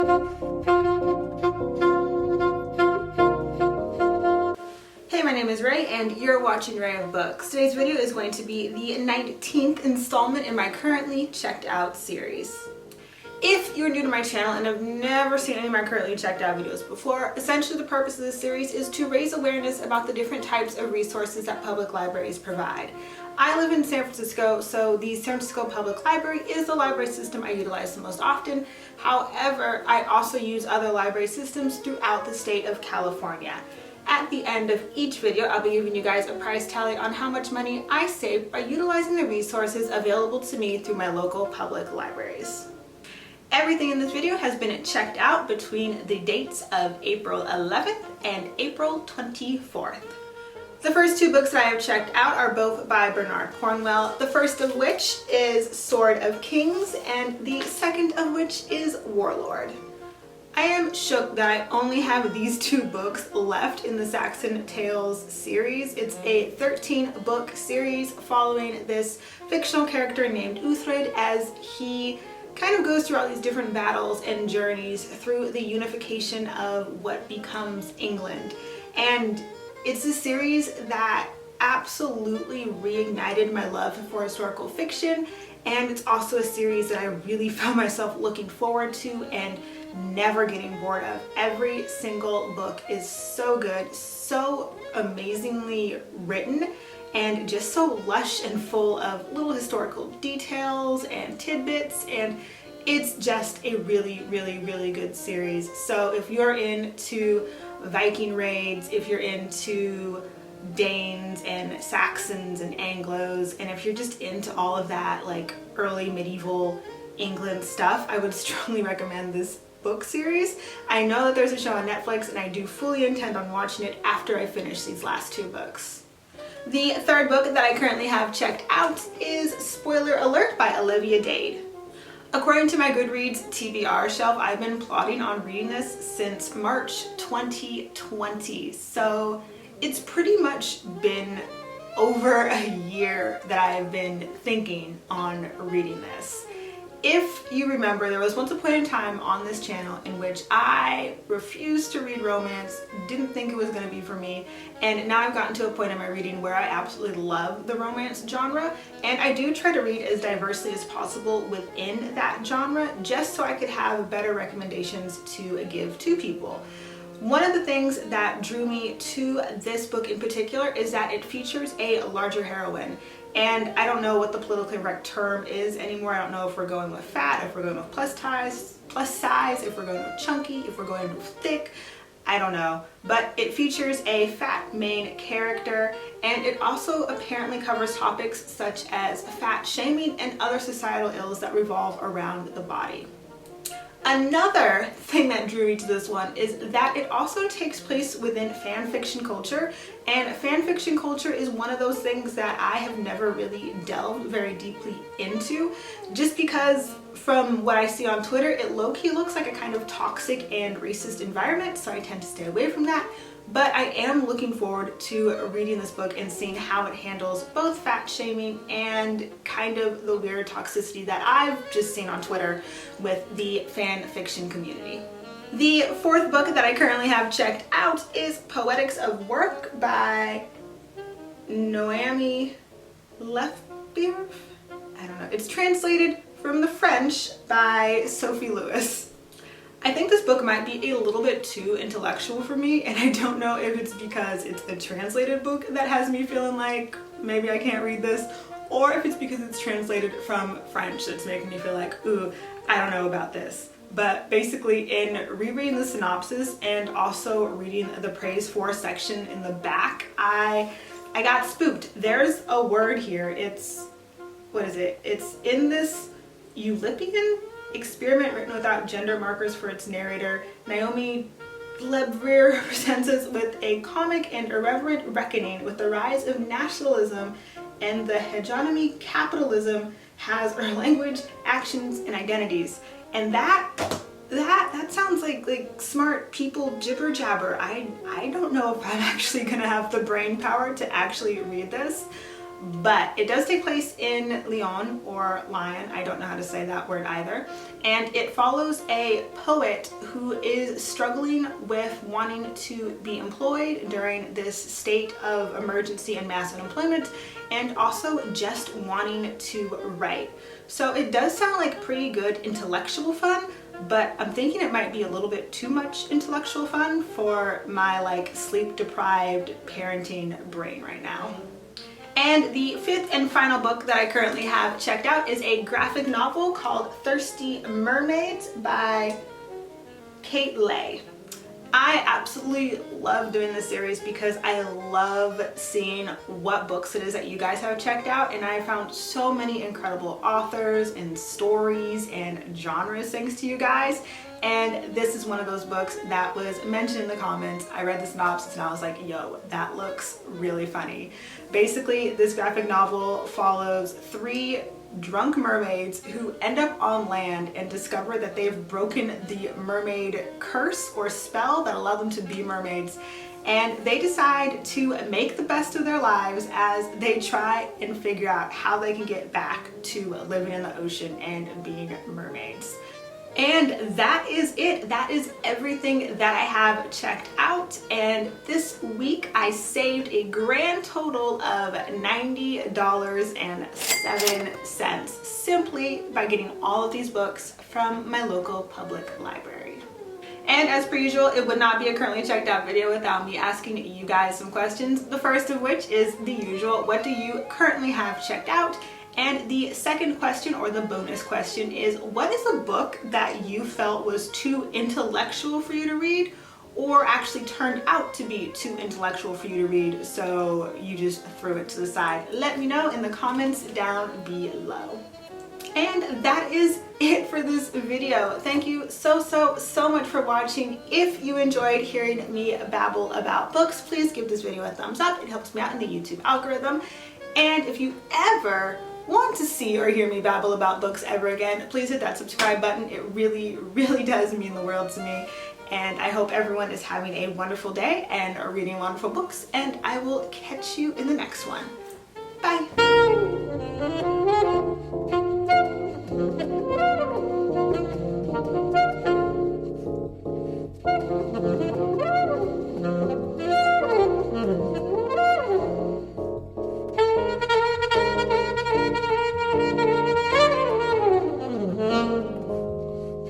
Hey, my name is Ray and you're watching Ray of Books. Today's video is going to be the 19th installment in my currently checked out series. If you're new to my channel and have never seen any of my currently checked out videos before, essentially the purpose of this series is to raise awareness about the different types of resources that public libraries provide. I live in San Francisco, so the San Francisco Public Library is the library system I utilize the most often. However, I also use other library systems throughout the state of California. At the end of each video, I'll be giving you guys a price tally on how much money I saved by utilizing the resources available to me through my local public libraries. Everything in this video has been checked out between the dates of April 11th and April 24th. The first two books that I have checked out are both by Bernard Cornwell, the first of which is Sword of Kings and the second of which is Warlord. I am shook that I only have these two books left in the Saxon Tales series. It's a 13-book series following this fictional character named Uhtred as he kind of goes through all these different battles and journeys through the unification of what becomes England. And it's a series that absolutely reignited my love for historical fiction, and it's also a series that I really found myself looking forward to and never getting bored of. Every single book is so good, so amazingly written, and just so lush and full of little historical details and tidbits, and it's just a really, really, really good series. So if you're into Viking raids, if you're into Danes and Saxons and Anglos, and if you're just into all of that like early medieval England stuff, I would strongly recommend this book series. I know that there's a show on Netflix and I do fully intend on watching it after I finish these last two books. The third book that I currently have checked out is Spoiler Alert by Olivia Dade. According to my Goodreads TBR shelf, I've been plotting on reading this since March 2020. So it's pretty much been over a year that I've been thinking on reading this. If you remember, there was once a point in time on this channel in which I refused to read romance, didn't think it was going to be for me, and now I've gotten to a point in my reading where I absolutely love the romance genre, and I do try to read as diversely as possible within that genre just so I could have better recommendations to give to people. One of the things that drew me to this book in particular is that it features a larger heroine. And I don't know what the politically correct term is anymore. I don't know if we're going with fat, if we're going with plus size, if we're going with chunky, if we're going with thick. I don't know. But it features a fat main character, and it also apparently covers topics such as fat shaming and other societal ills that revolve around the body. Another thing that drew me to this one is that it also takes place within fan fiction culture, and fan fiction culture is one of those things that I have never really delved very deeply into, just because from what I see on Twitter, it low-key looks like a kind of toxic and racist environment, so I tend to stay away from that. But I am looking forward to reading this book and seeing how it handles both fat shaming and kind of the weird toxicity that I've just seen on Twitter with the fan fiction community. The fourth book that I currently have checked out is Poetics of Work by Noemi Lefebvre. I don't know. It's translated from the French by Sophie Lewis. I think this book might be a little bit too intellectual for me, and I don't know if it's because it's a translated book that has me feeling like maybe I can't read this, or if it's because it's translated from French that's making me feel like, ooh, I don't know about this. But basically, in rereading the synopsis and also reading the praise for section in the back, I got spooked. There's a word here. What is it? It's in this Eulipian experiment written without gender markers for its narrator. Noemi Lefebvre presents us with a comic and irreverent reckoning with the rise of nationalism and the hegemony capitalism has our language, actions, and identities. And that sounds like smart people jibber jabber. I don't know if I'm actually gonna have the brain power to actually read this, but it does take place in Lyon or Lyon, I don't know how to say that word either, and it follows a poet who is struggling with wanting to be employed during this state of emergency and mass unemployment, and also just wanting to write. So it does sound like pretty good intellectual fun, but I'm thinking it might be a little bit too much intellectual fun for my like sleep deprived parenting brain right now. And the fifth and final book that I currently have checked out is a graphic novel called Thirsty Mermaids by Leyh. I absolutely love doing this series because I love seeing what books it is that you guys have checked out, and I found so many incredible authors and stories and genres thanks to you guys. And this is one of those books that was mentioned in the comments. I read the synopsis and I was like, yo, that looks really funny. Basically, this graphic novel follows 3 drunk mermaids who end up on land and discover that they've broken the mermaid curse or spell that allowed them to be mermaids. And they decide to make the best of their lives as they try and figure out how they can get back to living in the ocean and being mermaids. And that is it. That is everything that I have checked out. And this week I saved a grand total of $90.07 simply by getting all of these books from my local public library. And as per usual, it would not be a currently checked out video without me asking you guys some questions. The first of which is the usual, what do you currently have checked out? And the second question, or the bonus question, is what is a book that you felt was too intellectual for you to read, or actually turned out to be too intellectual for you to read, so you just threw it to the side? Let me know in the comments down below. And that is it for this video. Thank you so much for watching. If you enjoyed hearing me babble about books, please give this video a thumbs up. It helps me out in the YouTube algorithm. And if you ever want to see or hear me babble about books ever again, please hit that subscribe button. It really does mean the world to me. And I hope everyone is having a wonderful day and are reading wonderful books, and I will catch you in the next one. Bye.